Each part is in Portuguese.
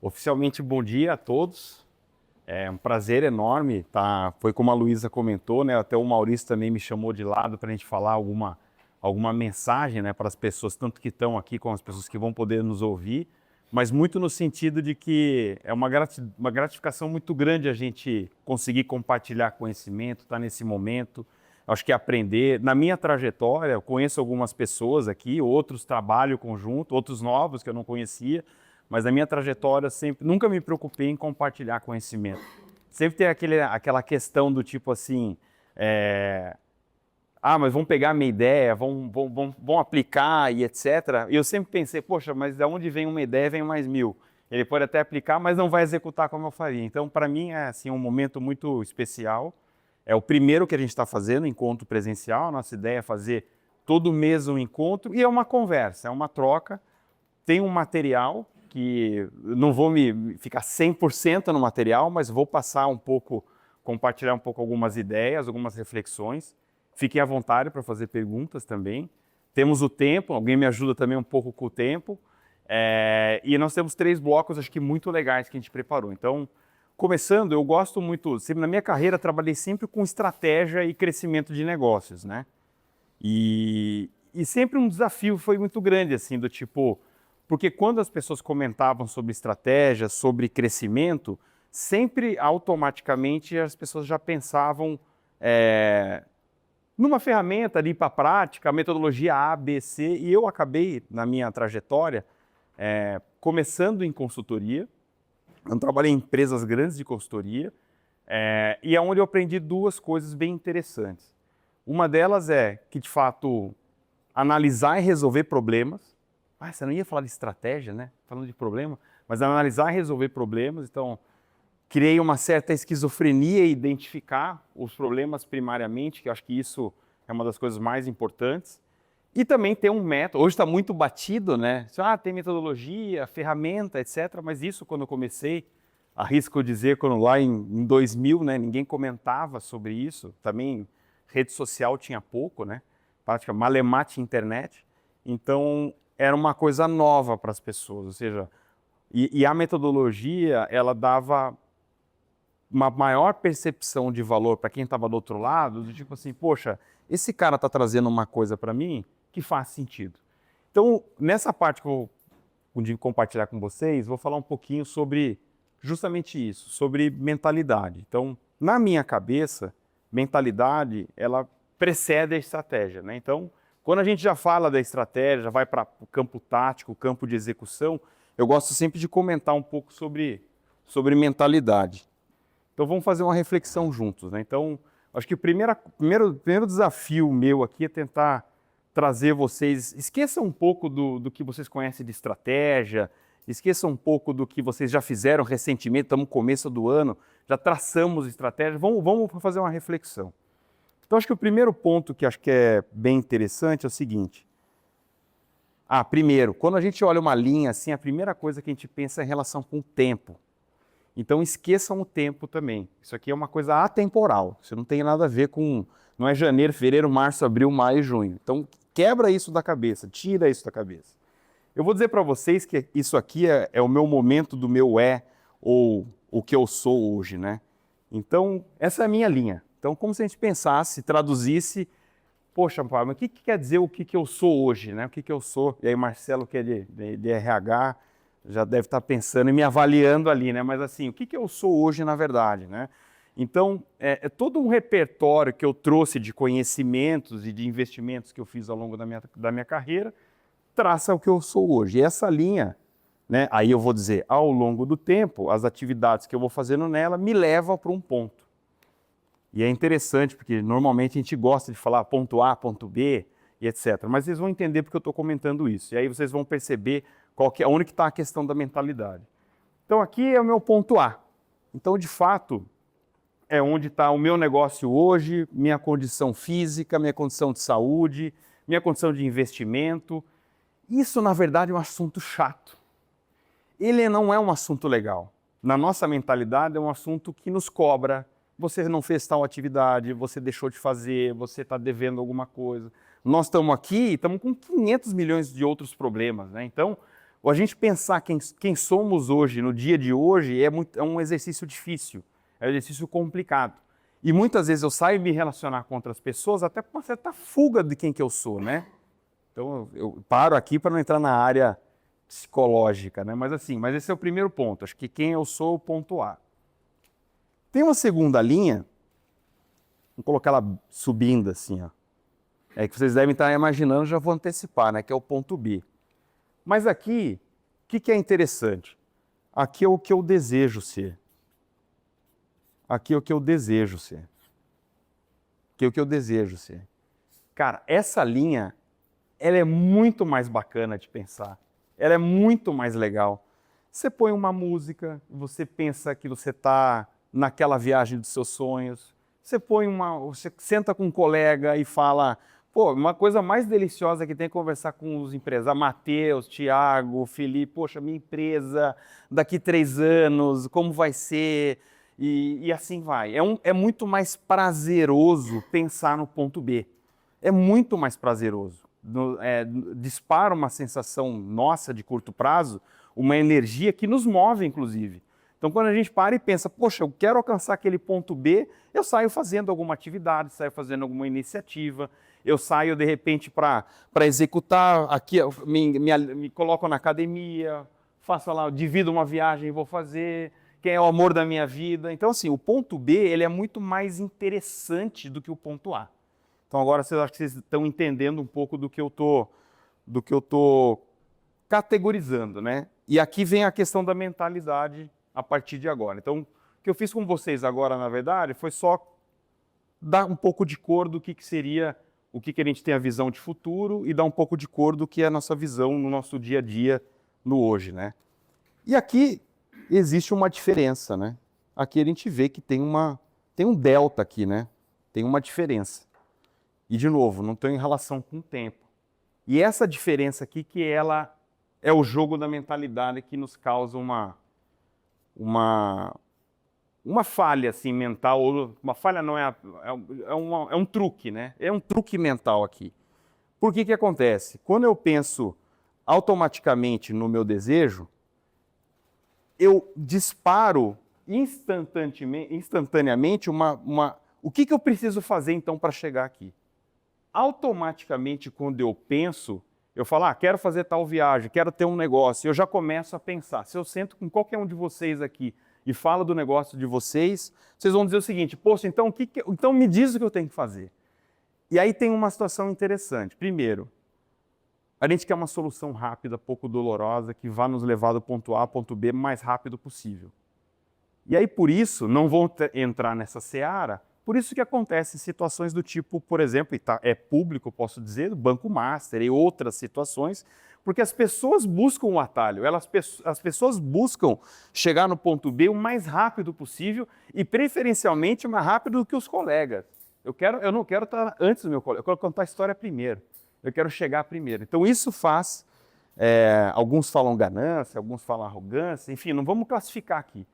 Oficialmente, bom dia a todos. É um prazer enorme, tá? Foi como a Luísa comentou, né? Até o Maurício também me chamou de lado para a gente falar alguma mensagem, né, para as pessoas, tanto que estão aqui como as pessoas que vão poder nos ouvir, mas muito no sentido de que é uma gratificação muito grande a gente conseguir compartilhar conhecimento, estar nesse momento. Acho que aprender. Na minha trajetória, eu conheço algumas pessoas aqui, outros trabalho conjunto, outros novos que eu não conhecia, mas na minha trajetória nunca me preocupei em compartilhar conhecimento. Sempre tem aquela questão do tipo assim, mas vão pegar a minha ideia, vão aplicar e etc. E eu sempre pensei, poxa, mas de onde vem uma ideia, vem mais 1000. Ele pode até aplicar, mas não vai executar como eu faria. Então, para mim, é assim, um momento muito especial. É o primeiro que a gente está fazendo, encontro presencial. Nossa ideia é fazer todo mês um encontro e é uma conversa, é uma troca. Tem um material que não vou me ficar 100% no material, mas vou passar um pouco, compartilhar um pouco algumas ideias, algumas reflexões. Fiquem à vontade para fazer perguntas também. Temos o tempo, alguém me ajuda também um pouco com o tempo. E nós temos 3 blocos, acho que muito legais que a gente preparou. Então, começando, eu gosto muito, sempre na minha carreira trabalhei sempre com estratégia e crescimento de negócios, né? E sempre um desafio foi muito grande, assim, do tipo, porque quando as pessoas comentavam sobre estratégia, sobre crescimento, sempre automaticamente as pessoas já pensavam numa ferramenta ali para a prática, a metodologia A, B, C, e eu acabei, na minha trajetória, começando em consultoria. Eu trabalhei em empresas grandes de consultoria, e é onde eu aprendi 2 coisas bem interessantes. Uma delas é que, de fato, analisar e resolver problemas. Você não ia falar de estratégia, né? Falando de problema, mas analisar e resolver problemas. Então, criei uma certa esquizofrenia e identificar os problemas primariamente, que eu acho que isso é uma das coisas mais importantes. E também ter um método. Hoje está muito batido, né? Tem metodologia, ferramenta, etc. Mas isso, quando eu comecei, arrisco dizer, quando lá em 2000, né, ninguém comentava sobre isso. Também rede social tinha pouco, né? Praticamente malemate internet. Então, era uma coisa nova para as pessoas. Ou seja, e a metodologia, ela dava uma maior percepção de valor para quem estava do outro lado, do tipo assim, poxa, esse cara está trazendo uma coisa para mim que faz sentido. Então, nessa parte que eu vou compartilhar com vocês, vou falar um pouquinho sobre justamente isso, sobre mentalidade. Então, na minha cabeça, mentalidade, ela precede a estratégia, né? Então, quando a gente já fala da estratégia, já vai para o campo tático, o campo de execução, eu gosto sempre de comentar um pouco sobre mentalidade. Então vamos fazer uma reflexão juntos, né? Então, acho que o primeiro desafio meu aqui é tentar trazer vocês, esqueçam um pouco do que vocês conhecem de estratégia, esqueçam um pouco do que vocês já fizeram recentemente, estamos no começo do ano, já traçamos estratégia, vamos fazer uma reflexão. Então acho que o primeiro ponto que acho que é bem interessante é o seguinte. Primeiro, quando a gente olha uma linha assim, a primeira coisa que a gente pensa é em relação com o tempo. Então esqueçam o tempo também. Isso aqui é uma coisa atemporal. Isso não tem nada a ver com... Não é janeiro, fevereiro, março, abril, maio, junho. Então quebra isso da cabeça, tira isso da cabeça. Eu vou dizer para vocês que isso aqui é o meu momento do meu ou o que eu sou hoje, né? Então essa é a minha linha. Então como se a gente pensasse, traduzisse, poxa, pai, mas o que quer dizer o que eu sou hoje, né? O que eu sou? E aí Marcelo, que é de RH, já deve estar pensando e me avaliando ali, né? Mas assim, o que eu sou hoje na verdade, né? Então, é todo um repertório que eu trouxe de conhecimentos e de investimentos que eu fiz ao longo da minha carreira, traça o que eu sou hoje. E essa linha, né? Aí eu vou dizer, ao longo do tempo, as atividades que eu vou fazendo nela me levam para um ponto. E é interessante, porque normalmente a gente gosta de falar ponto A, ponto B, e etc. Mas vocês vão entender porque eu estou comentando isso. E aí vocês vão perceber onde que está a questão da mentalidade. Então aqui é o meu ponto A. Então, de fato, é onde está o meu negócio hoje, minha condição física, minha condição de saúde, minha condição de investimento. Isso, na verdade, é um assunto chato. Ele não é um assunto legal. Na nossa mentalidade, é um assunto que nos cobra. Você não fez tal atividade, você deixou de fazer, você está devendo alguma coisa. Nós estamos aqui, estamos com 500 milhões de outros problemas, né? Então, Ou a gente pensar quem somos hoje, no dia de hoje, é um exercício difícil, é um exercício complicado. E muitas vezes eu saio me relacionar com outras pessoas até com uma certa fuga de quem que eu sou, né? Então eu paro aqui para não entrar na área psicológica, né? Mas esse é o primeiro ponto. Acho que quem eu sou, o ponto A. Tem uma segunda linha, vou colocar ela subindo assim, ó. É que vocês devem estar imaginando, já vou antecipar, né? Que é o ponto B. Mas aqui, o que é interessante? Aqui é o que eu desejo ser. Aqui é o que eu desejo ser. Aqui é o que eu desejo ser. Cara, essa linha, ela é muito mais bacana de pensar. Ela é muito mais legal. Você põe uma música, você pensa que você está naquela viagem dos seus sonhos. Você senta com um colega e fala, pô, uma coisa mais deliciosa que tem é conversar com os empresários, Matheus, Thiago, Felipe, poxa, minha empresa, daqui 3 anos, como vai ser? E assim vai. É muito mais prazeroso pensar no ponto B. É muito mais prazeroso. Dispara uma sensação nossa de curto prazo, uma energia que nos move, inclusive. Então, quando a gente para e pensa, poxa, eu quero alcançar aquele ponto B, eu saio fazendo alguma atividade, saio fazendo alguma iniciativa, eu saio, de repente, para executar, aqui me coloco na academia, faço lá, divido uma viagem e vou fazer, quem é o amor da minha vida. Então, assim, o ponto B ele é muito mais interessante do que o ponto A. Então, agora acho que vocês estão entendendo um pouco do que eu tô categorizando, né? E aqui vem a questão da mentalidade a partir de agora. Então, o que eu fiz com vocês agora, na verdade, foi só dar um pouco de cor do que seria, o que a gente tem a visão de futuro e dar um pouco de cor do que é a nossa visão no nosso dia a dia, no hoje, né? E aqui existe uma diferença, né? Aqui a gente vê que tem um delta aqui, né? Tem uma diferença. E, de novo, não tem relação com o tempo. E essa diferença aqui que ela é o jogo da mentalidade que nos causa uma falha assim, mental, ou uma falha não é um truque, né? É um truque mental aqui. Por que acontece? Quando eu penso automaticamente no meu desejo, eu disparo instantaneamente o que eu preciso fazer então para chegar aqui. Automaticamente, quando eu penso, eu falo, quero fazer tal viagem, quero ter um negócio, eu já começo a pensar. Se eu sento com qualquer um de vocês aqui e falo do negócio de vocês, vocês vão dizer o seguinte, poxa, então, então me diz o que eu tenho que fazer. E aí tem uma situação interessante. Primeiro, a gente quer uma solução rápida, pouco dolorosa, que vá nos levar do ponto A ao ponto B o mais rápido possível. E aí, por isso, não vou entrar nessa seara. Por isso que acontecem situações do tipo, por exemplo, e é público, posso dizer, do Banco Master e outras situações, porque as pessoas buscam o atalho, as pessoas buscam chegar no ponto B o mais rápido possível e preferencialmente mais rápido do que os colegas. Eu não quero estar antes do meu colega, eu quero contar a história primeiro, eu quero chegar primeiro. Então isso faz, alguns falam ganância, alguns falam arrogância, enfim, não vamos classificar aqui.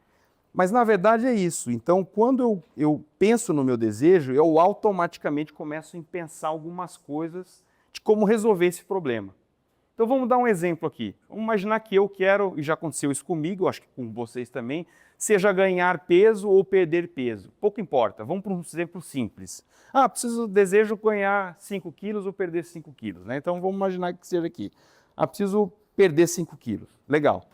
Mas, na verdade, é isso. Então, quando eu penso no meu desejo, eu automaticamente começo a pensar algumas coisas de como resolver esse problema. Então, vamos dar um exemplo aqui. Vamos imaginar que eu quero, e já aconteceu isso comigo, acho que com vocês também, seja ganhar peso ou perder peso. Pouco importa. Vamos para um exemplo simples. Desejo ganhar 5 quilos ou perder 5 quilos. Né? Então, vamos imaginar que seja aqui. Preciso perder 5 quilos. Legal.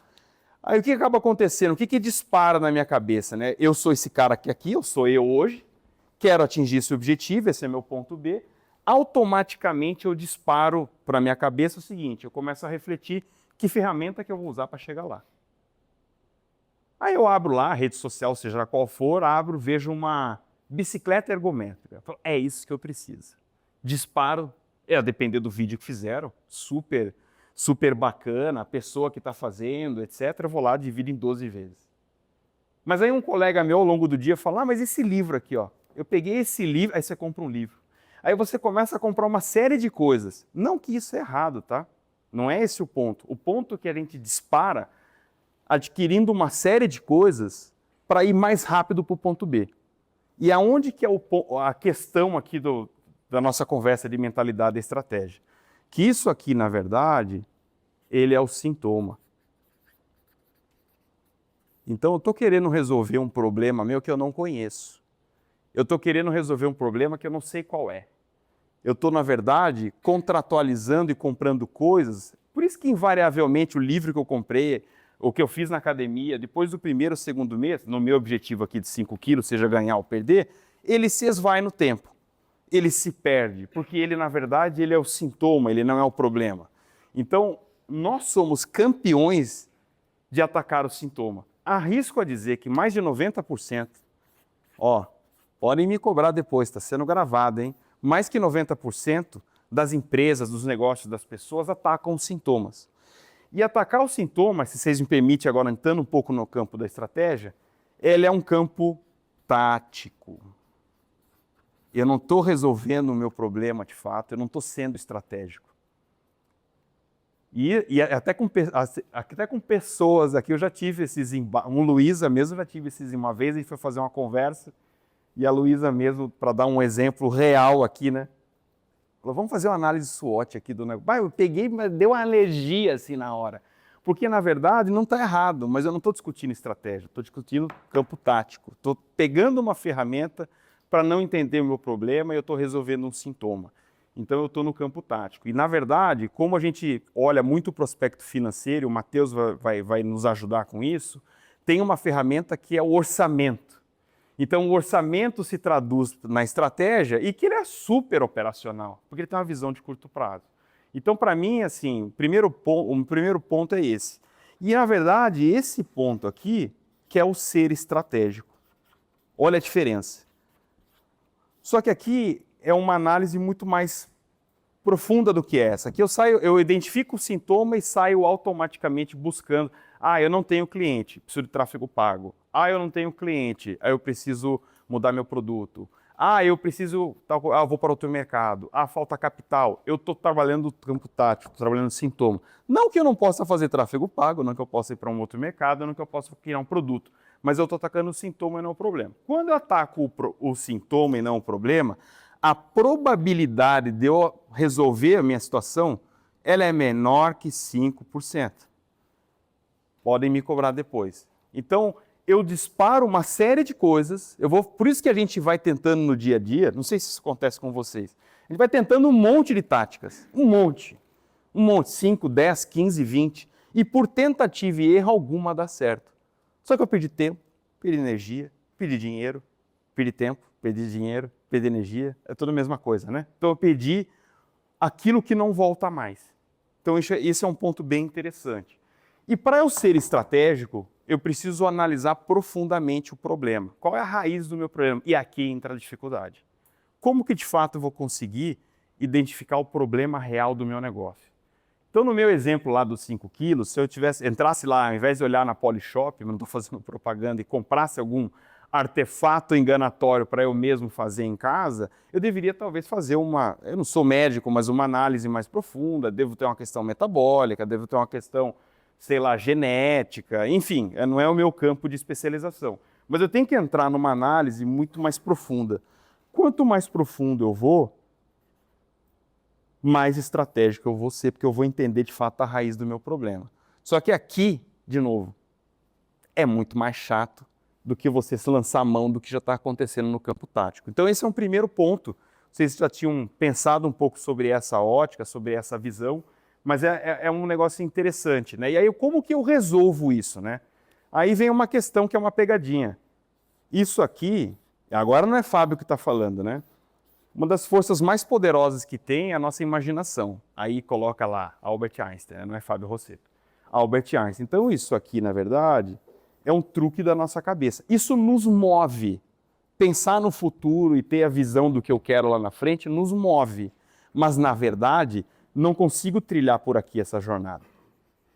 Aí o que acaba acontecendo? O que dispara na minha cabeça? Né? Eu sou esse cara aqui, eu sou eu hoje, quero atingir esse objetivo, esse é meu ponto B. Automaticamente eu disparo para a minha cabeça o seguinte, eu começo a refletir que ferramenta que eu vou usar para chegar lá. Aí eu abro lá, a rede social, seja qual for, vejo uma bicicleta ergométrica. Eu falo, é isso que eu preciso. Disparo, a depender do vídeo que fizeram, super bacana, a pessoa que está fazendo, etc., eu vou lá e divido em 12 vezes. Mas aí um colega meu, ao longo do dia, fala, mas esse livro aqui, ó, eu peguei esse livro, aí você compra um livro. Aí você começa a comprar uma série de coisas. Não que isso é errado, tá? Não é esse o ponto. O ponto é que a gente dispara adquirindo uma série de coisas para ir mais rápido para o ponto B. E aonde que é a questão aqui da nossa conversa de mentalidade e estratégia? Que isso aqui, na verdade, ele é o sintoma. Então, eu estou querendo resolver um problema meu que eu não conheço. Eu estou querendo resolver um problema que eu não sei qual é. Eu estou, na verdade, contratualizando e comprando coisas. Por isso que, invariavelmente, o livro que eu comprei, o que eu fiz na academia, depois do primeiro ou segundo mês, no meu objetivo aqui de 5 quilos, seja ganhar ou perder, ele se esvai no tempo. Ele se perde, porque ele, na verdade, ele é o sintoma, ele não é o problema. Então, nós somos campeões de atacar o sintoma. Arrisco a dizer que mais de 90%, ó, podem me cobrar depois, está sendo gravado, hein? Mais que 90% das empresas, dos negócios, das pessoas atacam os sintomas. E atacar os sintomas, se vocês me permitem agora entrando um pouco no campo da estratégia, ele é um campo tático. Eu não estou resolvendo o meu problema de fato, eu não estou sendo estratégico. E até com pessoas aqui, eu já tive esses embates, Luísa mesmo já tive esses uma vez, a gente foi fazer uma conversa, e a Luísa mesmo, para dar um exemplo real aqui, né? Falou, vamos fazer uma análise SWOT aqui do negócio. Eu peguei, mas deu uma alergia assim na hora. Porque, na verdade, não está errado, mas eu não estou discutindo estratégia, estou discutindo campo tático. Estou pegando uma ferramenta para não entender o meu problema e eu estou resolvendo um sintoma. Então, eu estou no campo tático. E, na verdade, como a gente olha muito o prospecto financeiro, o Matheus vai nos ajudar com isso, tem uma ferramenta que é o orçamento. Então, o orçamento se traduz na estratégia e que ele é super operacional, porque ele tem uma visão de curto prazo. Então, para mim, assim, o primeiro ponto é esse. E, na verdade, esse ponto aqui, que é o ser estratégico. Olha a diferença. Só que aqui é uma análise muito mais profunda do que essa. Aqui eu identifico o sintoma e saio automaticamente buscando. Ah, eu não tenho cliente, preciso de tráfego pago. Ah, eu não tenho cliente, aí eu preciso mudar meu produto. Ah, eu preciso, eu vou para outro mercado. Ah, falta capital. Eu estou trabalhando no campo tático, estou trabalhando no sintoma. Não que eu não possa fazer tráfego pago, não que eu possa ir para um outro mercado, não que eu possa criar um produto, mas eu estou atacando o sintoma e não o problema. Quando eu ataco o sintoma e não o problema, a probabilidade de eu resolver a minha situação, ela é menor que 5%. Podem me cobrar depois. Então, eu disparo uma série de coisas, por isso que a gente vai tentando no dia a dia, não sei se isso acontece com vocês, a gente vai tentando um monte de táticas, um monte, 5, 10, 15, 20, e por tentativa e erro alguma dá certo. Só que eu perdi tempo, perdi energia, perdi dinheiro, perdi tempo, perdi dinheiro, perdi energia, é tudo a mesma coisa, né? Então eu perdi aquilo que não volta mais. Então esse é um ponto bem interessante. E para eu ser estratégico, eu preciso analisar profundamente o problema. Qual é a raiz do meu problema? E aqui entra a dificuldade. Como que de fato eu vou conseguir identificar o problema real do meu negócio? Então, no meu exemplo lá dos 5 quilos, se eu entrasse lá, ao invés de olhar na Polishop, não estou fazendo propaganda, e comprasse algum artefato enganatório para eu mesmo fazer em casa, eu deveria talvez fazer eu não sou médico, mas uma análise mais profunda, devo ter uma questão metabólica, devo ter uma questão, sei lá, genética, enfim, não é o meu campo de especialização. Mas eu tenho que entrar numa análise muito mais profunda. Quanto mais profundo eu vou, mais estratégico eu vou ser, porque eu vou entender de fato a raiz do meu problema. Só que aqui, de novo, é muito mais chato do que você se lançar a mão do que já está acontecendo no campo tático. Então esse é um primeiro ponto. Vocês já tinham pensado um pouco sobre essa ótica, sobre essa visão, mas é um negócio interessante, né? E aí como que eu resolvo isso, né? Aí vem uma questão que é uma pegadinha. Isso aqui, agora não é Fábio que está falando, né? Uma das forças mais poderosas que tem é a nossa imaginação. Aí coloca lá Albert Einstein, não é Fábio Rosseto. Albert Einstein. Então isso aqui, na verdade, é um truque da nossa cabeça. Isso nos move. Pensar no futuro e ter a visão do que eu quero lá na frente nos move. Mas, na verdade, não consigo trilhar por aqui essa jornada.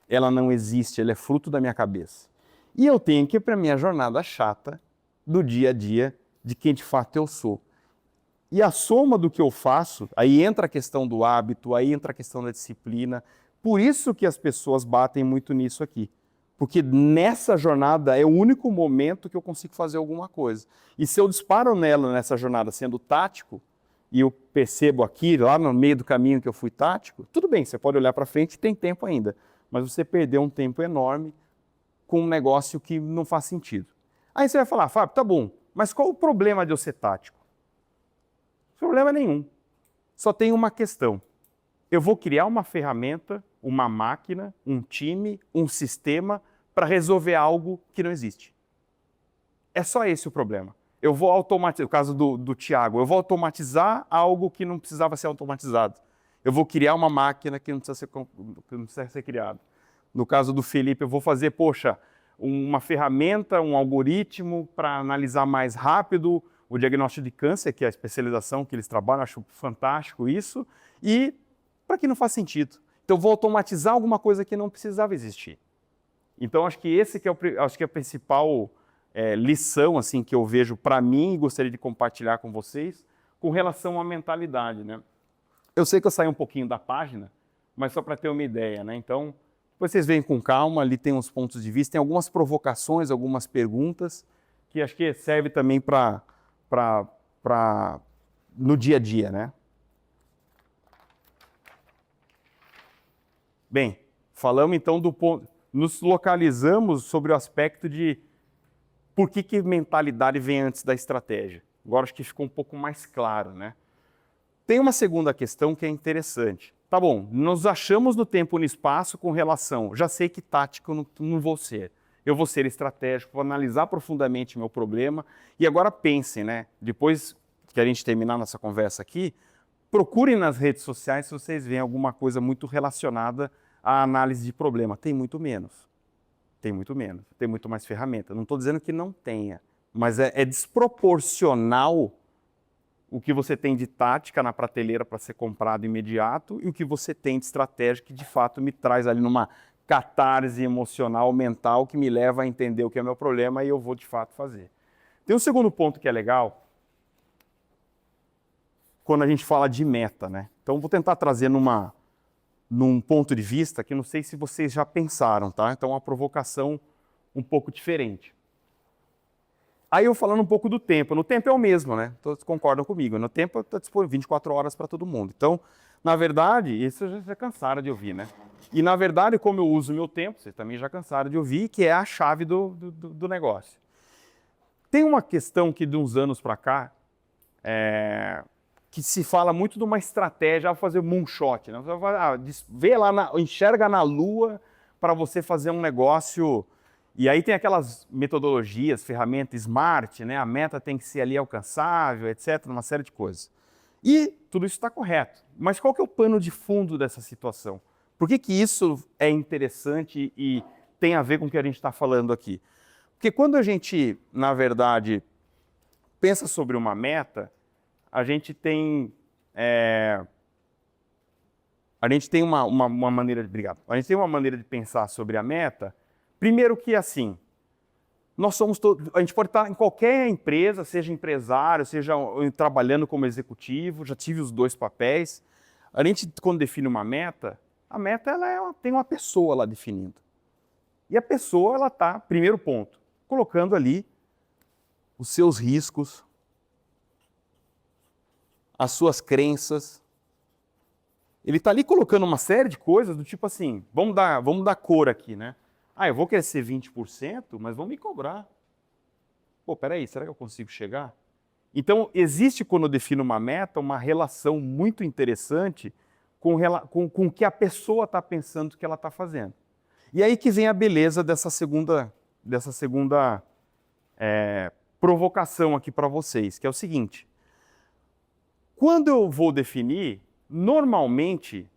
Ela não existe, ela é fruto da minha cabeça. E eu tenho que ir para a minha jornada chata do dia a dia de quem de fato eu sou. E a soma do que eu faço, aí entra a questão do hábito, aí entra a questão da disciplina. Por isso que as pessoas batem muito nisso aqui. Porque nessa jornada é o único momento que eu consigo fazer alguma coisa. E se eu disparo nessa jornada sendo tático, e eu percebo aqui, lá no meio do caminho que eu fui tático, tudo bem, você pode olhar para frente e tem tempo ainda. Mas você perdeu um tempo enorme com um negócio que não faz sentido. Aí você vai falar, Fábio, tá bom, mas qual o problema de eu ser tático? Problema nenhum. Só tem uma questão. Eu vou criar uma ferramenta, uma máquina, um time, um sistema para resolver algo que não existe. É só esse o problema. Eu vou automatizar, no caso do Thiago, eu vou automatizar algo que não precisava ser automatizado. Eu vou criar uma máquina que não precisa ser criada. No caso do Felipe, eu vou fazer, poxa, uma ferramenta, um algoritmo para analisar mais rápido o diagnóstico de câncer, que é a especialização que eles trabalham, acho fantástico isso, e para que não faz sentido. Então, eu vou automatizar alguma coisa que não precisava existir. Então, acho que esse que é, acho que é a principal lição assim, que eu vejo para mim e gostaria de compartilhar com vocês com relação à mentalidade, né? Eu sei que eu saí um pouquinho da página, mas só para ter uma ideia, né? Então, depois vocês veem com calma, ali tem uns pontos de vista, tem algumas provocações, algumas perguntas, que acho que serve também para no dia a dia, né? Bem, falamos então do ponto, nos localizamos sobre o aspecto de por que mentalidade vem antes da estratégia. Agora acho que ficou um pouco mais claro, né? Tem uma segunda questão que é interessante. Tá bom, nos achamos no tempo e no espaço com relação, já sei que tático não vou ser. Eu vou ser estratégico, vou analisar profundamente meu problema. E agora pensem, né? Depois que a gente terminar nossa conversa aqui, procurem nas redes sociais se vocês veem alguma coisa muito relacionada à análise de problema. Tem muito menos. Tem muito menos. Tem muito mais ferramenta. Não estou dizendo que não tenha, mas é desproporcional o que você tem de tática na prateleira para ser comprado imediato e o que você tem de estratégia que de fato me traz ali numa catarse emocional, mental, que me leva a entender o que é meu problema e eu vou de fato fazer. Tem um segundo ponto que é legal, quando a gente fala de meta, né? Então vou tentar trazer num ponto de vista que não sei se vocês já pensaram, tá? Então uma provocação um pouco diferente. Aí eu falando um pouco do tempo. No tempo é o mesmo, né? Todos concordam comigo. No tempo está disponível 24 horas para todo mundo. Então, na verdade, isso já cansaram de ouvir, né? E na verdade, como eu uso o meu tempo, vocês também já cansaram de ouvir, que é a chave do negócio. Tem uma questão que de uns anos para cá, que se fala muito de uma estratégia, ao fazer moonshot, né? Vê lá, enxerga na lua para você fazer um negócio. E aí tem aquelas metodologias, ferramentas smart, né? A meta tem que ser ali alcançável, etc., uma série de coisas. E tudo isso está correto. Mas qual que é o pano de fundo dessa situação? Por que isso é interessante e tem a ver com o que a gente está falando aqui? Porque quando a gente, na verdade, pensa sobre uma meta, a gente tem uma maneira de... Obrigado. A gente tem uma maneira de pensar sobre a meta. Primeiro que assim, nós somos todos, a gente pode estar em qualquer empresa, seja empresário, seja trabalhando como executivo, já tive os dois papéis. A gente, quando define uma meta, a meta tem uma pessoa lá definindo. E a pessoa, ela está, primeiro ponto, colocando ali os seus riscos, as suas crenças. Ele está ali colocando uma série de coisas do tipo assim, vamos dar cor aqui, né? Eu vou crescer 20%, mas vão me cobrar. Pô, peraí, será que eu consigo chegar? Então, existe, quando eu defino uma meta, uma relação muito interessante com o que a pessoa está pensando que ela está fazendo. E aí que vem a beleza dessa segunda provocação aqui para vocês, que é o seguinte. Quando eu vou definir, normalmente,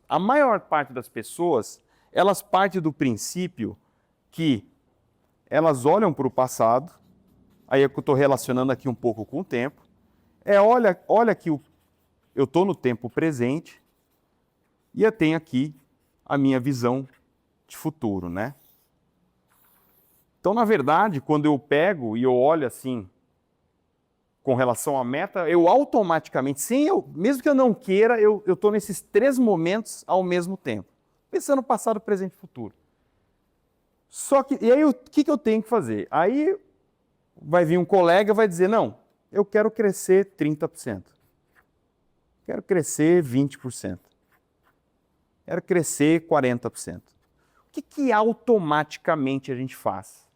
a maior parte das pessoas, elas partem do princípio que elas olham para o passado, aí é que eu estou relacionando aqui um pouco com o tempo, olha que eu estou no tempo presente e eu tenho aqui a minha visão de futuro, né? Então, na verdade, quando eu pego e eu olho assim, com relação à meta, eu automaticamente, mesmo que eu não queira, eu estou nesses 3 momentos ao mesmo tempo. Pensando no passado, presente e futuro. E aí, o que eu tenho que fazer? Aí vai vir um colega e vai dizer, não, eu quero crescer 30%. Quero crescer 20%. Quero crescer 40%. que automaticamente a gente faz?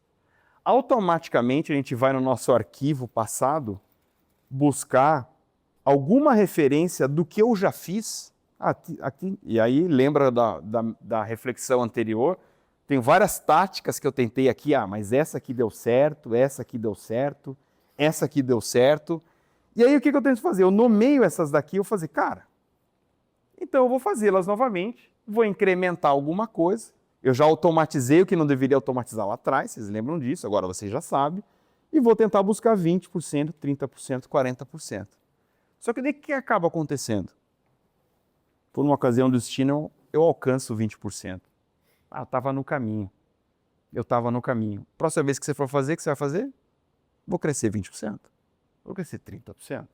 Automaticamente a gente vai no nosso arquivo passado buscar alguma referência do que eu já fiz aqui. E aí lembra da reflexão anterior, tem várias táticas que eu tentei aqui, mas essa aqui deu certo, essa aqui deu certo, essa aqui deu certo. E aí o que eu tento fazer? Eu nomeio essas daqui, eu vou fazer, cara, então eu vou fazê-las novamente, vou incrementar alguma coisa, eu já automatizei o que não deveria automatizar lá atrás, vocês lembram disso, agora vocês já sabem, e vou tentar buscar 20%, 30%, 40%. Só que daí o que acaba acontecendo? Por uma ocasião do destino, eu alcanço 20%. Eu estava no caminho. Eu estava no caminho. Próxima vez que você for fazer, o que você vai fazer? Vou crescer 20%. Vou crescer 30%.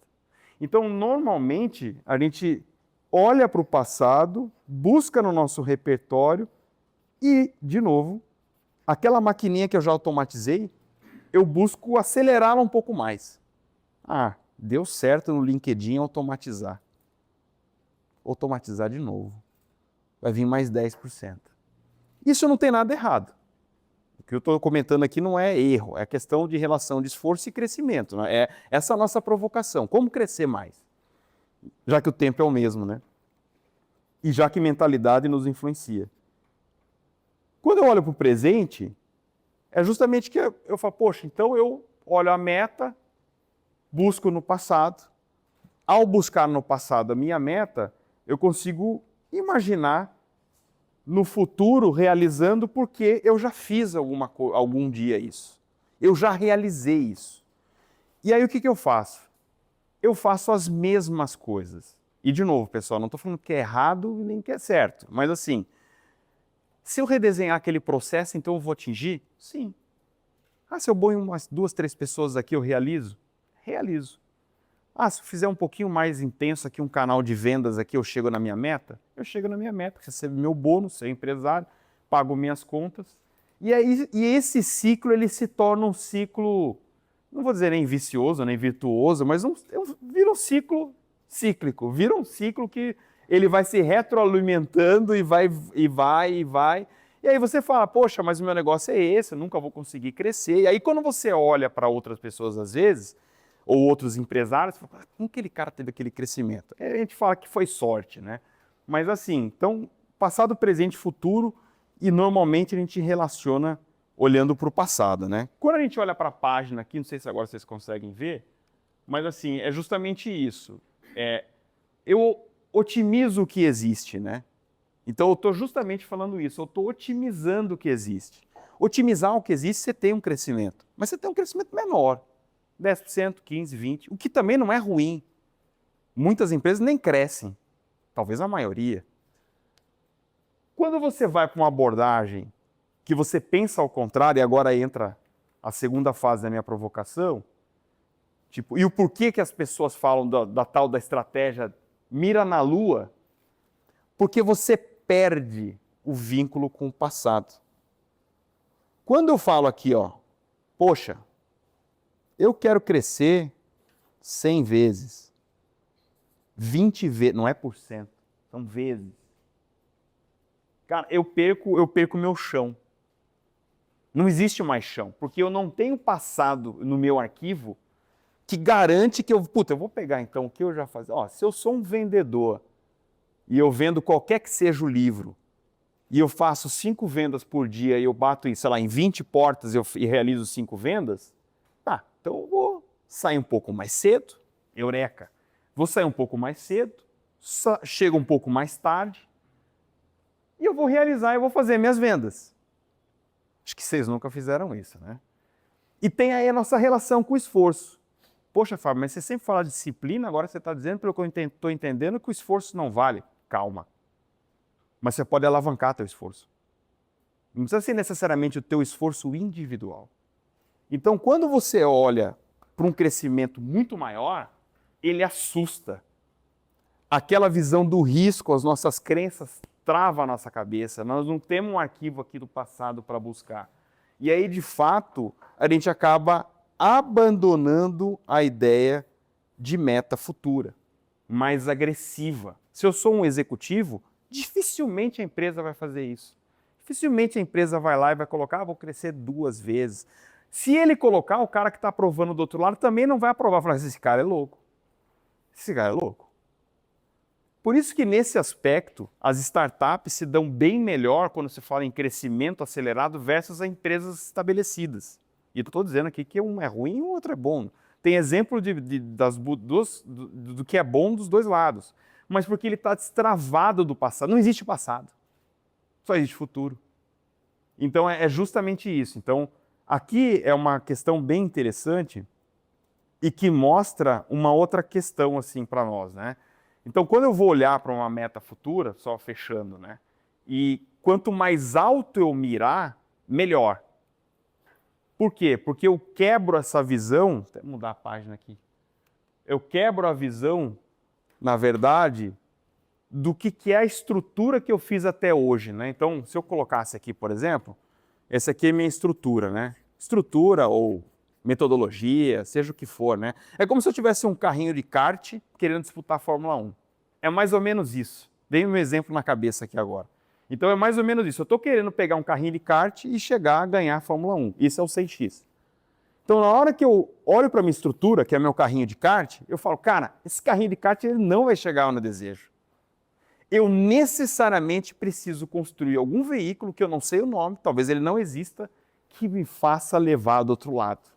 Então, normalmente, a gente olha para o passado, busca no nosso repertório e, de novo, aquela maquininha que eu já automatizei, eu busco acelerá-la um pouco mais. Deu certo no LinkedIn automatizar. Automatizar de novo. Vai vir mais 10%. Isso não tem nada errado. O que eu estou comentando aqui não é erro, é questão de relação de esforço e crescimento. Né? É essa a nossa provocação. Como crescer mais? Já que o tempo é o mesmo, né? E já que mentalidade nos influencia. Quando eu olho para o presente, é justamente que eu falo, poxa, então eu olho a meta, busco no passado. Ao buscar no passado a minha meta, eu consigo imaginar no futuro realizando porque eu já fiz algum dia isso. Eu já realizei isso. E aí o que eu faço? Eu faço as mesmas coisas. E de novo, pessoal, não estou falando que é errado nem que é certo, mas assim, se eu redesenhar aquele processo, então eu vou atingir? Sim. Se eu ponho umas 2, 3 pessoas aqui, eu realizo? Realizo. Se eu fizer um pouquinho mais intenso aqui, um canal de vendas aqui, eu chego na minha meta? Eu chego na minha meta, recebo meu bônus, sou empresário, pago minhas contas. E esse ciclo, ele se torna um ciclo, não vou dizer nem vicioso, nem virtuoso, mas vira um ciclo cíclico, vira um ciclo que ele vai se retroalimentando e vai. E aí você fala, poxa, mas o meu negócio é esse, eu nunca vou conseguir crescer. E aí quando você olha para outras pessoas às vezes, ou outros empresários, você fala, como aquele cara teve aquele crescimento? A gente fala que foi sorte, né? Mas assim, então, passado, presente e futuro, e normalmente a gente relaciona olhando para o passado, né? Quando a gente olha para a página aqui, não sei se agora vocês conseguem ver, mas assim, é justamente isso. Eu otimizo o que existe, né? Então eu estou justamente falando isso, eu estou otimizando o que existe. Otimizar o que existe, você tem um crescimento, mas você tem um crescimento menor. 10%, 15%, 20%, o que também não é ruim. Muitas empresas nem crescem, talvez a maioria. Quando você vai para uma abordagem que você pensa ao contrário, e agora entra a segunda fase da minha provocação, tipo, e o porquê que as pessoas falam da tal da estratégia mira na lua, porque você perde o vínculo com o passado. Quando eu falo aqui, poxa, eu quero crescer 100 vezes, 20 vezes, não é por cento, são vezes. Cara, eu perco meu chão. Não existe mais chão, porque eu não tenho passado no meu arquivo que garante que eu vou pegar então o que eu já fazia. Se eu sou um vendedor e eu vendo qualquer que seja o livro, e eu faço 5 vendas por dia e eu bato em 20 portas e realizo 5 vendas, então eu vou sair um pouco mais cedo, eureka. Vou sair um pouco mais cedo, chego um pouco mais tarde, e eu vou fazer minhas vendas. Acho que vocês nunca fizeram isso, né? E tem aí a nossa relação com o esforço. Poxa, Fábio, mas você sempre fala de disciplina, agora você está dizendo, pelo que eu estou entendendo, que o esforço não vale. Calma. Mas você pode alavancar teu esforço. Não precisa ser necessariamente o teu esforço individual. Então, quando você olha para um crescimento muito maior, ele assusta. Aquela visão do risco, as nossas crenças travam a nossa cabeça. Nós não temos um arquivo aqui do passado para buscar. E aí, de fato, a gente acaba abandonando a ideia de meta futura, mais agressiva. Se eu sou um executivo, dificilmente a empresa vai fazer isso. Dificilmente a empresa vai lá e vai colocar, vou crescer 2 vezes. Se ele colocar, o cara que está aprovando do outro lado também não vai aprovar. Falar, esse cara é louco. Esse cara é louco. Por isso que nesse aspecto, as startups se dão bem melhor quando se fala em crescimento acelerado versus as empresas estabelecidas. E estou dizendo aqui que um é ruim e o outro é bom. Tem exemplo do que é bom dos dois lados. Mas porque ele está destravado do passado. Não existe passado. Só existe futuro. Então é justamente isso. Então aqui é uma questão bem interessante e que mostra uma outra questão assim para nós, né? Então quando eu vou olhar para uma meta futura, só fechando, né? E quanto mais alto eu mirar, melhor. Por quê? Porque eu quebro essa visão, vou mudar a página aqui. Eu quebro a visão, na verdade, do que é a estrutura que eu fiz até hoje, né? Então, se eu colocasse aqui, por exemplo, essa aqui é minha estrutura, né? Estrutura ou metodologia, seja o que for, né? É como se eu tivesse um carrinho de kart querendo disputar a Fórmula 1. É mais ou menos isso. Dei um exemplo na cabeça aqui agora. Então é mais ou menos isso. Eu estou querendo pegar um carrinho de kart e chegar a ganhar a Fórmula 1. Isso é o 6x. Então, na hora que eu olho para a minha estrutura, que é meu carrinho de kart, eu falo, cara, esse carrinho de kart ele não vai chegar onde eu desejo. Eu necessariamente preciso construir algum veículo que eu não sei o nome, talvez ele não exista, que me faça levar do outro lado.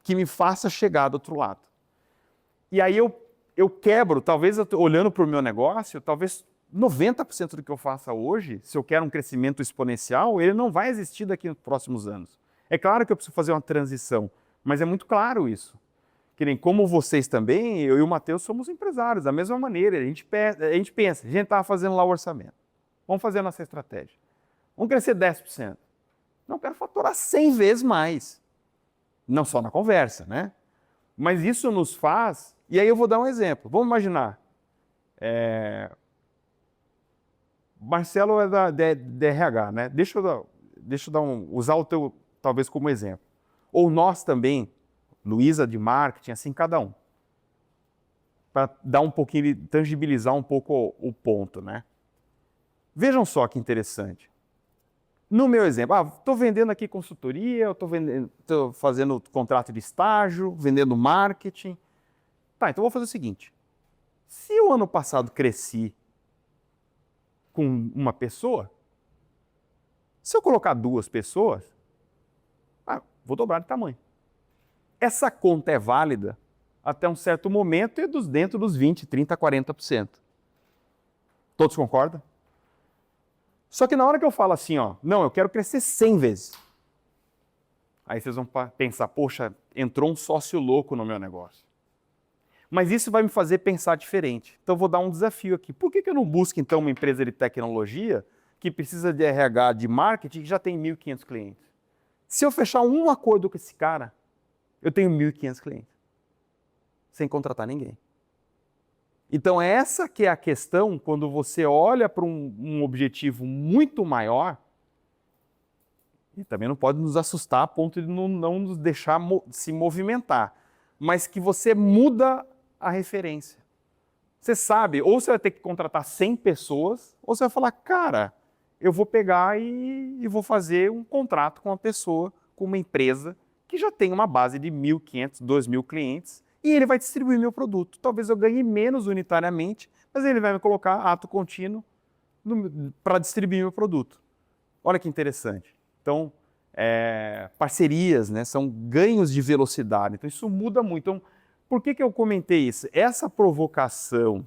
Que me faça chegar do outro lado. E aí eu quebro, talvez olhando para o meu negócio, talvez 90% do que eu faça hoje, se eu quero um crescimento exponencial, ele não vai existir daqui nos próximos anos. É claro que eu preciso fazer uma transição, mas é muito claro isso. Que nem como vocês também, eu e o Matheus somos empresários, da mesma maneira. A gente pensa, a gente estava fazendo lá o orçamento. Vamos fazer a nossa estratégia. Vamos crescer 10%. Não, eu quero faturar 100 vezes mais. Não só na conversa, né? Mas isso nos faz... E aí eu vou dar um exemplo. Vamos imaginar. Marcelo é da RH, né? Deixa eu usar o teu, talvez, como exemplo. Ou nós também, Luísa de marketing, assim, cada um. Para dar um pouquinho, tangibilizar um pouco o ponto, né? Vejam só que interessante. No meu exemplo, estou vendendo aqui consultoria, estou fazendo contrato de estágio, vendendo marketing. Tá, então vou fazer o seguinte. Se o ano passado cresci com uma pessoa, se eu colocar 2 pessoas, vou dobrar de tamanho. Essa conta é válida até um certo momento e dentro dos 20%, 30%, 40%. Todos concordam? Só que na hora que eu falo assim, não, eu quero crescer 100 vezes. Aí vocês vão pensar, poxa, entrou um sócio louco no meu negócio. Mas isso vai me fazer pensar diferente. Então eu vou dar um desafio aqui. Por que eu não busco então uma empresa de tecnologia que precisa de RH, de marketing, que já tem 1.500 clientes? Se eu fechar um acordo com esse cara, eu tenho 1.500 clientes, sem contratar ninguém. Então essa que é a questão quando você olha para um objetivo muito maior, e também não pode nos assustar a ponto de não nos deixar se movimentar, mas que você muda a referência. Você sabe, ou você vai ter que contratar 100 pessoas, ou você vai falar, cara, eu vou pegar e vou fazer um contrato com uma pessoa, com uma empresa, que já tem uma base de 1.500, 2.000 clientes, e ele vai distribuir meu produto. Talvez eu ganhe menos unitariamente, mas ele vai me colocar ato contínuo para distribuir meu produto. Olha que interessante. Então, parcerias, né, são ganhos de velocidade. Então, isso muda muito. Então, por que eu comentei isso? Essa provocação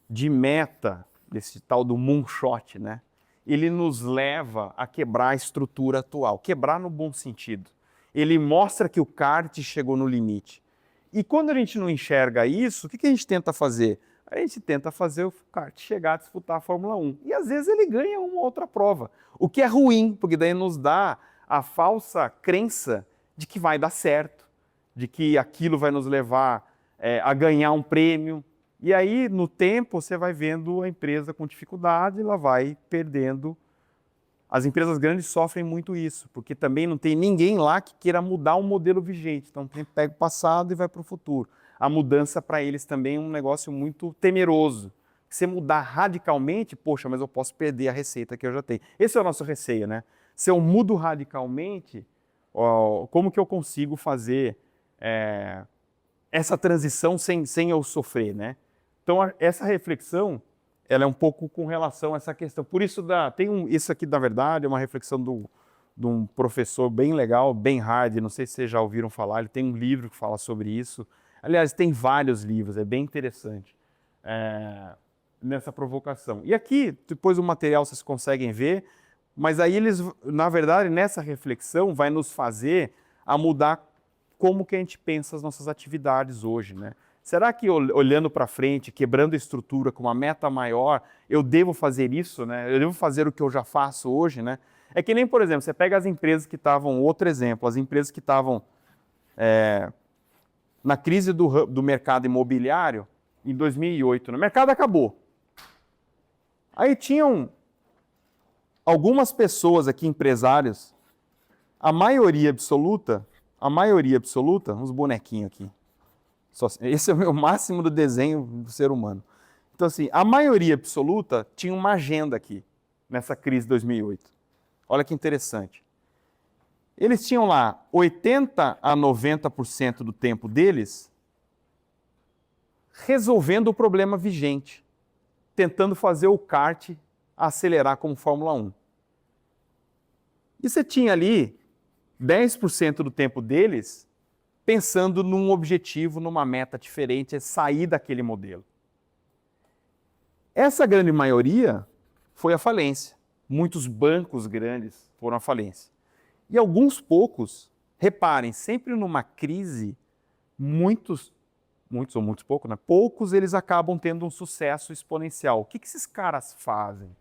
de meta, desse tal do moonshot, né, ele nos leva a quebrar a estrutura atual. Quebrar no bom sentido. Ele mostra que o kart chegou no limite. E quando a gente não enxerga isso, o que a gente tenta fazer? A gente tenta fazer o kart chegar a disputar a Fórmula 1. E às vezes ele ganha uma outra prova. O que é ruim, porque daí nos dá a falsa crença de que vai dar certo, de que aquilo vai nos levar a ganhar um prêmio. E aí, no tempo, você vai vendo a empresa com dificuldade, ela vai perdendo. As empresas grandes sofrem muito isso, porque também não tem ninguém lá que queira mudar o modelo vigente. Então, pega o passado e vai para o futuro. A mudança para eles também é um negócio muito temeroso. Se mudar radicalmente, poxa, mas eu posso perder a receita que eu já tenho. Esse é o nosso receio, né? Se eu mudo radicalmente, como que eu consigo fazer essa transição sem eu sofrer, né? Então, essa reflexão, ela é um pouco com relação a essa questão. Por isso, isso aqui, na verdade, é uma reflexão de um professor bem legal, Ben Hardy, não sei se vocês já ouviram falar, ele tem um livro que fala sobre isso. Aliás, tem vários livros, é bem interessante nessa provocação. E aqui, depois o material vocês conseguem ver, mas aí eles, na verdade, nessa reflexão, vai nos fazer a mudar como que a gente pensa as nossas atividades hoje, né? Será que olhando para frente, quebrando a estrutura com uma meta maior, eu devo fazer isso, né? Eu devo fazer o que eu já faço hoje, né? É que nem, por exemplo, você pega as empresas que estavam, outro exemplo, as empresas que estavam na crise do mercado imobiliário em 2008, né? O mercado acabou. Aí tinham algumas pessoas aqui, empresários, a maioria absoluta, uns bonequinhos aqui. Esse é o meu máximo do desenho do ser humano. Então, assim, a maioria absoluta tinha uma agenda aqui, nessa crise de 2008. Olha que interessante. Eles tinham lá 80% a 90% do tempo deles resolvendo o problema vigente, tentando fazer o kart acelerar como Fórmula 1. E você tinha ali 10% do tempo deles pensando num objetivo, numa meta diferente, é sair daquele modelo. Essa grande maioria foi à falência. Muitos bancos grandes foram à falência. E alguns poucos, reparem, sempre numa crise, muitos ou muitos poucos, né? Poucos eles acabam tendo um sucesso exponencial. O que esses caras fazem?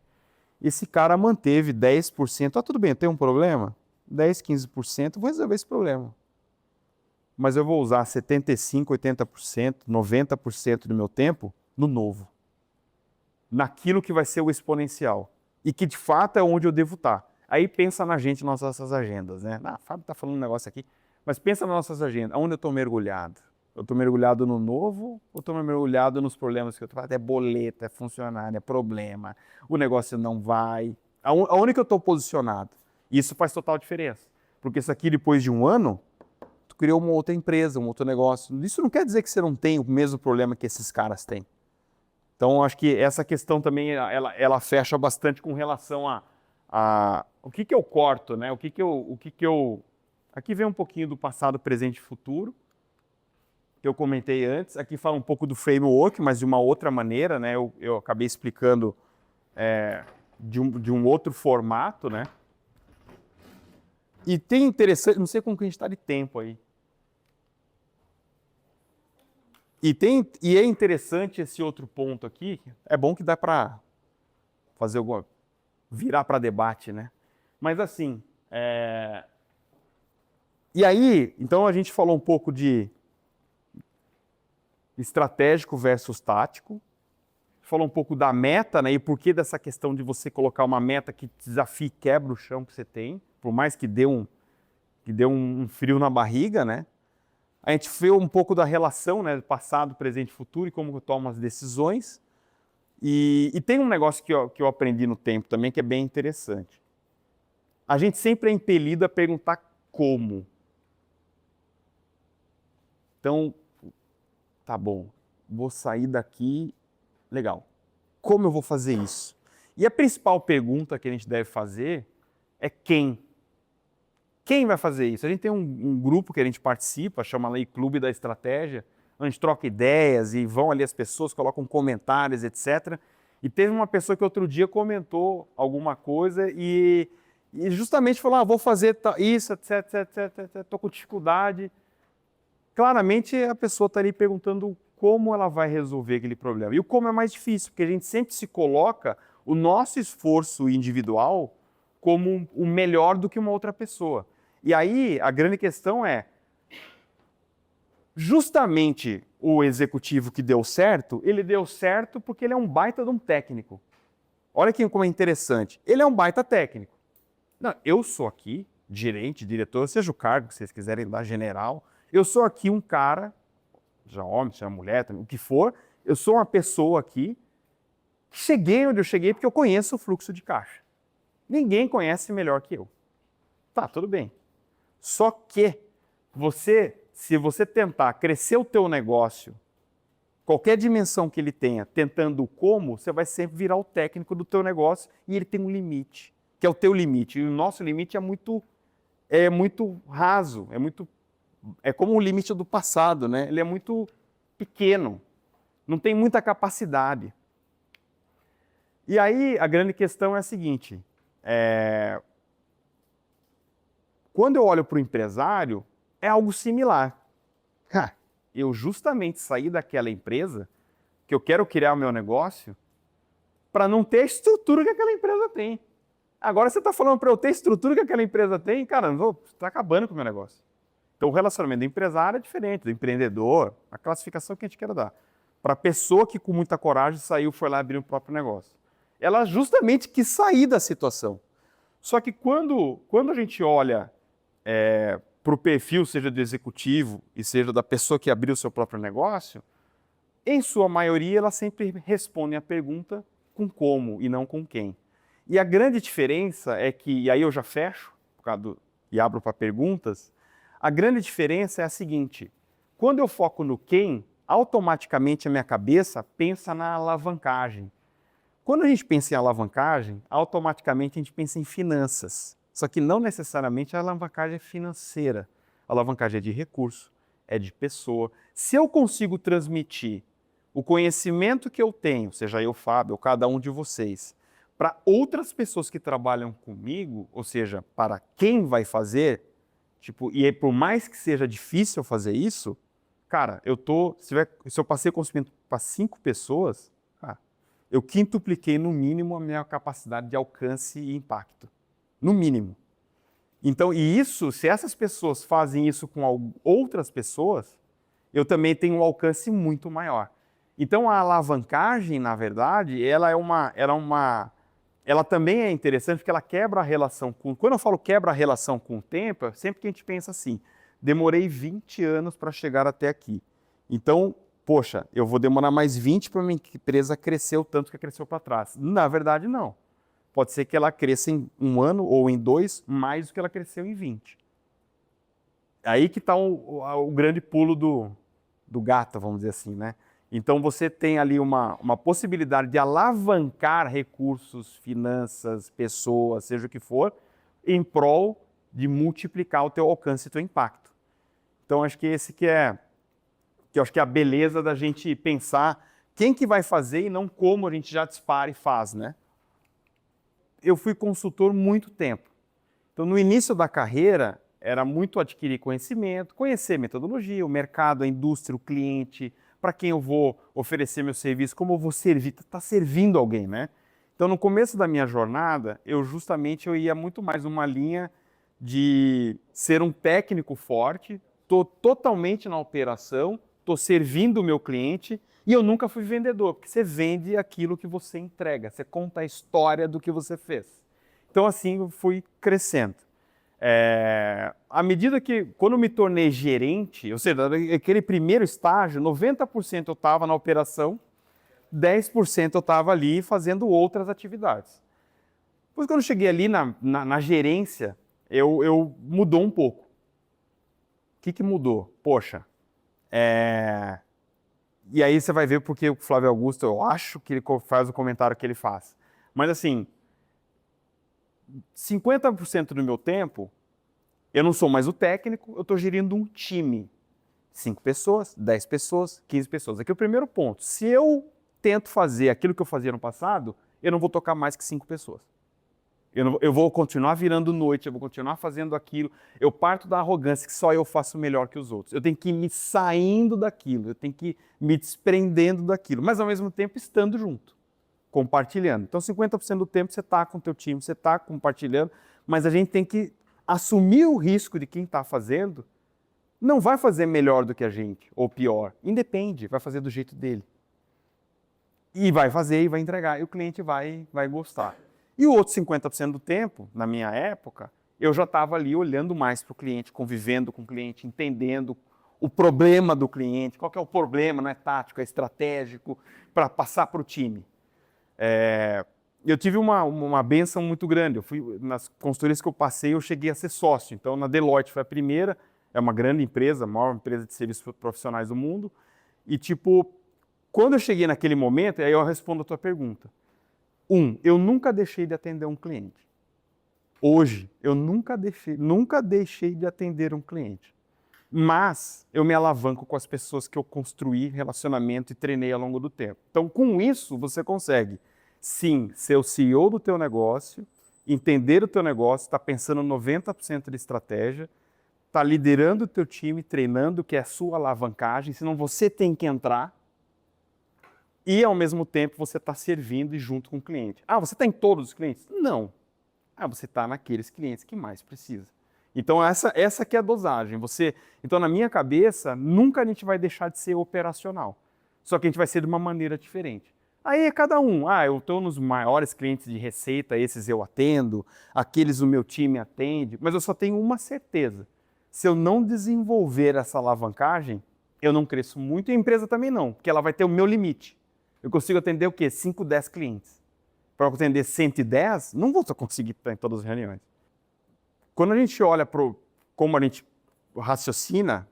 Esse cara manteve 10%. Tudo bem, tem um problema? 10, 15%, vou resolver esse problema. Mas eu vou usar 75%, 80%, 90% do meu tempo no novo. Naquilo que vai ser o exponencial. E que de fato é onde eu devo estar. Aí pensa na gente, nas nossas agendas, né? Ah, Fábio está falando um negócio aqui. Mas pensa nas nossas agendas. Onde eu estou mergulhado? Eu estou mergulhado no novo ou estou mergulhado nos problemas que eu estou falando? É boleto, é funcionário, é problema. O negócio não vai. Aonde que eu estou posicionado? Isso faz total diferença. Porque isso aqui, depois de um ano, tu criou uma outra empresa, um outro negócio. Isso não quer dizer que você não tem o mesmo problema que esses caras têm. Então, acho que essa questão também, ela fecha bastante com relação a o que eu corto, né? Aqui vem um pouquinho do passado, presente e futuro, que eu comentei antes. Aqui fala um pouco do framework, mas de uma outra maneira, né? Eu acabei explicando de um outro formato, né? E tem interessante, não sei como que a gente está de tempo aí. E é interessante esse outro ponto aqui, é bom que dá para fazer virar para debate, né? Mas assim, e aí, então a gente falou um pouco de estratégico versus tático, falou um pouco da meta, né? E por que dessa questão de você colocar uma meta que desafie, quebra o chão que você tem, por mais que dê um frio na barriga, né? A gente viu um pouco da relação, né, passado, presente e futuro e como eu tomo as decisões. E tem um negócio que eu aprendi no tempo também que é bem interessante. A gente sempre é impelido a perguntar como. Então, tá bom, vou sair daqui, legal. Como eu vou fazer isso? E a principal pergunta que a gente deve fazer é quem? Quem vai fazer isso? A gente tem um grupo que a gente participa, chama ali Clube da Estratégia, onde a gente troca ideias e vão ali as pessoas, colocam comentários, etc. E teve uma pessoa que outro dia comentou alguma coisa e justamente falou, vou fazer isso, etc, estou com dificuldade. Claramente a pessoa está ali perguntando como ela vai resolver aquele problema. E o como é mais difícil, porque a gente sempre se coloca o nosso esforço individual como o melhor do que uma outra pessoa. E aí, a grande questão é, justamente o executivo que deu certo, ele deu certo porque ele é um baita de um técnico. Olha como é interessante. Ele é um baita técnico. Não, eu sou aqui, gerente, diretor, seja o cargo que vocês quiserem dar, general, eu sou aqui um cara, seja homem, seja mulher, o que for, eu sou uma pessoa aqui Cheguei onde eu cheguei porque eu conheço o fluxo de caixa. Ninguém conhece melhor que eu. Tá, tudo bem. Só que se você tentar crescer o teu negócio, qualquer dimensão que ele tenha, tentando como, você vai sempre virar o técnico do teu negócio e ele tem um limite, que é o teu limite. E o nosso limite é muito raso, é como o limite do passado, né? Ele é muito pequeno, não tem muita capacidade. E aí a grande questão é a seguinte, quando eu olho para o empresário, é algo similar. Eu justamente saí daquela empresa, que eu quero criar o meu negócio, para não ter a estrutura que aquela empresa tem. Agora você está falando para eu ter a estrutura que aquela empresa tem, cara, você está acabando com o meu negócio. Então o relacionamento do empresário é diferente, do empreendedor, a classificação que a gente quer dar. Para a pessoa que com muita coragem saiu, foi lá abrir o próprio negócio. Ela justamente quis sair da situação. Só que quando a gente olha para o perfil, seja do executivo e seja da pessoa que abriu o seu próprio negócio, em sua maioria ela sempre responde a pergunta com como e não com quem. E a grande diferença é que, e aí eu já fecho e abro para perguntas, a grande diferença é a seguinte, quando eu foco no quem, automaticamente a minha cabeça pensa na alavancagem. Quando a gente pensa em alavancagem, automaticamente a gente pensa em finanças. Só que não necessariamente a alavancagem é financeira. A alavancagem é de recurso, é de pessoa. Se eu consigo transmitir o conhecimento que eu tenho, seja eu, Fábio, ou cada um de vocês, para outras pessoas que trabalham comigo, ou seja, para quem vai fazer, e por mais que seja difícil fazer isso, cara, se eu passei conhecimento para 5 pessoas, eu quintupliquei no mínimo a minha capacidade de alcance e impacto. No mínimo. Então, se essas pessoas fazem isso com outras pessoas, eu também tenho um alcance muito maior. Então, a alavancagem, na verdade, ela também é interessante porque ela quebra a relação com... Quando eu falo quebra a relação com o tempo, é sempre que a gente pensa assim, demorei 20 anos para chegar até aqui. Então, poxa, eu vou demorar mais 20 para minha empresa crescer o tanto que cresceu para trás. Na verdade, não. Pode ser que ela cresça em 1 ano ou em 2, mais do que ela cresceu em 20. Aí que está o grande pulo do gato, vamos dizer assim, né? Então você tem ali uma possibilidade de alavancar recursos, finanças, pessoas, seja o que for, em prol de multiplicar o teu alcance e o teu impacto. Então acho que eu acho que é a beleza da gente pensar quem que vai fazer e não como a gente já dispara e faz, né? Eu fui consultor muito tempo. Então, no início da carreira, era muito adquirir conhecimento, conhecer metodologia, o mercado, a indústria, o cliente, para quem eu vou oferecer meu serviço, como eu vou servir, tá servindo alguém, né? Então, no começo da minha jornada, eu ia muito mais numa linha de ser um técnico forte, estou totalmente na operação, estou servindo o meu cliente, e eu nunca fui vendedor, porque você vende aquilo que você entrega, você conta a história do que você fez. Então, assim, eu fui crescendo. À medida que, quando eu me tornei gerente, ou seja, aquele primeiro estágio, 90% eu estava na operação, 10% eu estava ali fazendo outras atividades. Depois, quando eu cheguei ali na gerência, eu mudou um pouco. O que mudou? Poxa, e aí você vai ver porque o Flávio Augusto, eu acho que ele faz o comentário que ele faz. Mas assim, 50% do meu tempo, eu não sou mais o técnico, eu estou gerindo um time. 5 pessoas, 10 pessoas, 15 pessoas. Aqui é o primeiro ponto. Se eu tento fazer aquilo que eu fazia no passado, eu não vou tocar mais que 5 pessoas. Eu vou continuar virando noite, eu vou continuar fazendo aquilo. Eu parto da arrogância que só eu faço melhor que os outros. Eu tenho que ir me saindo daquilo, eu tenho que ir me desprendendo daquilo, mas ao mesmo tempo estando junto, compartilhando. Então 50% do tempo você está com o teu time, você está compartilhando, mas a gente tem que assumir o risco de quem está fazendo não vai fazer melhor do que a gente, ou pior. Independe, vai fazer do jeito dele. E vai fazer e vai entregar, e o cliente vai gostar. E o outro 50% do tempo, na minha época, eu já estava ali olhando mais para o cliente, convivendo com o cliente, entendendo o problema do cliente, qual que é o problema, não é tático, é estratégico, para passar para o time. Eu tive uma bênção muito grande. Eu fui, nas consultorias que eu passei, eu cheguei a ser sócio. Então, na Deloitte foi a primeira, é uma grande empresa, a maior empresa de serviços profissionais do mundo. E, tipo, quando eu cheguei naquele momento, aí eu respondo a tua pergunta. Eu nunca deixei de atender um cliente. Hoje, eu nunca deixei de atender um cliente. Mas eu me alavanco com as pessoas que eu construí relacionamento e treinei ao longo do tempo. Então, com isso, você consegue, sim, ser o CEO do teu negócio, entender o teu negócio, estar pensando 90% de estratégia, estar liderando o teu time, treinando, que é a sua alavancagem, senão você tem que entrar e, ao mesmo tempo, você está servindo e junto com o cliente. Ah, você está em todos os clientes? Não. Ah, você está naqueles clientes que mais precisa. Então, essa que é a dosagem. Então, na minha cabeça, nunca a gente vai deixar de ser operacional. Só que a gente vai ser de uma maneira diferente. Aí é cada um. Ah, eu estou nos maiores clientes de receita, esses eu atendo, aqueles o meu time atende, mas eu só tenho uma certeza. Se eu não desenvolver essa alavancagem, eu não cresço muito e a empresa também não, porque ela vai ter o meu limite. Eu consigo atender o quê? 5, 10 clientes. Para eu atender 110, não vou conseguir estar em todas as reuniões. Quando a gente olha para como a gente raciocina,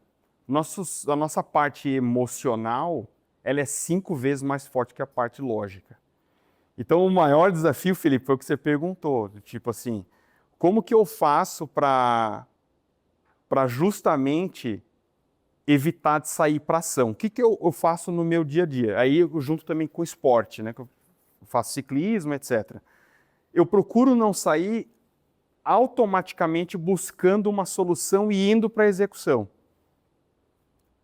a nossa parte emocional ela é 5 vezes mais forte que a parte lógica. Então, o maior desafio, Felipe, foi o que você perguntou. Tipo assim, como que eu faço para justamente evitar de sair para ação? O que eu faço no meu dia a dia? Aí eu junto também com o esporte, né? Que eu faço ciclismo, etc. Eu procuro não sair automaticamente buscando uma solução e indo para a execução.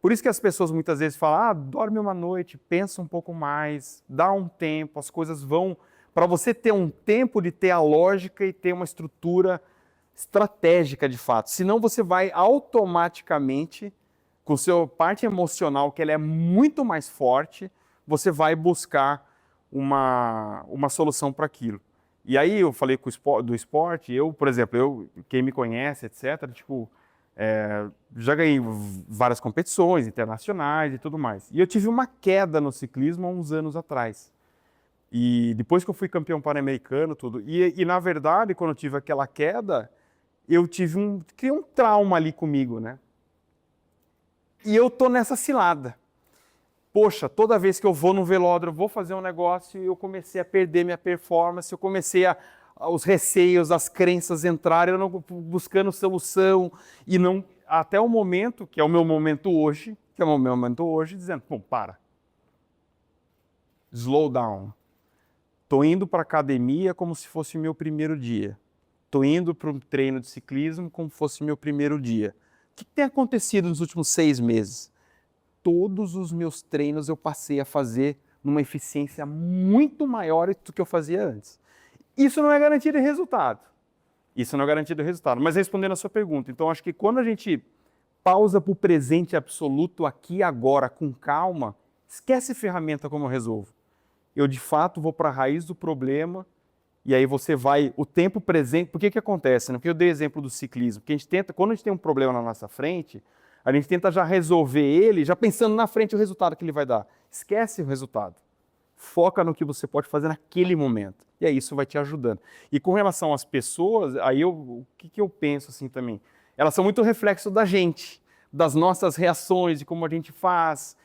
Por isso que as pessoas muitas vezes falam, dorme uma noite, pensa um pouco mais, dá um tempo, as coisas vão... Para você ter um tempo de ter a lógica e ter uma estrutura estratégica de fato. Senão você vai automaticamente, com sua parte emocional, que ela é muito mais forte, você vai buscar uma solução para aquilo. E aí eu falei do esporte, por exemplo, quem me conhece, etc., já ganhei várias competições internacionais e tudo mais. E eu tive uma queda no ciclismo há uns anos atrás. E depois que eu fui campeão pan-americano, tudo. E na verdade, quando eu tive aquela queda, eu criei um trauma ali comigo, né? E eu tô nessa cilada. Poxa, toda vez que eu vou no velódromo, vou fazer um negócio, eu comecei a perder minha performance, eu comecei os receios, as crenças entrarem, eu não buscando solução, e não até o momento, que é o meu momento hoje, dizendo, para. Slow down. Tô indo para a academia como se fosse o meu primeiro dia. Tô indo para um treino de ciclismo como se fosse o meu primeiro dia. O que tem acontecido nos últimos 6 meses? Todos os meus treinos eu passei a fazer numa eficiência muito maior do que eu fazia antes. Isso não é garantia de resultado. Mas respondendo a sua pergunta, então acho que quando a gente pausa para o presente absoluto aqui e agora, com calma, esquece ferramenta como eu resolvo. Eu de fato vou para a raiz do problema e aí você vai, o tempo presente, por que acontece? Porque eu dei exemplo do ciclismo, porque quando a gente tem um problema na nossa frente, a gente tenta já resolver ele, já pensando na frente o resultado que ele vai dar. Esquece o resultado. Foca no que você pode fazer naquele momento. E aí isso vai te ajudando. E com relação às pessoas, aí o que eu penso assim também? Elas são muito reflexo da gente, das nossas reações, de como a gente faz.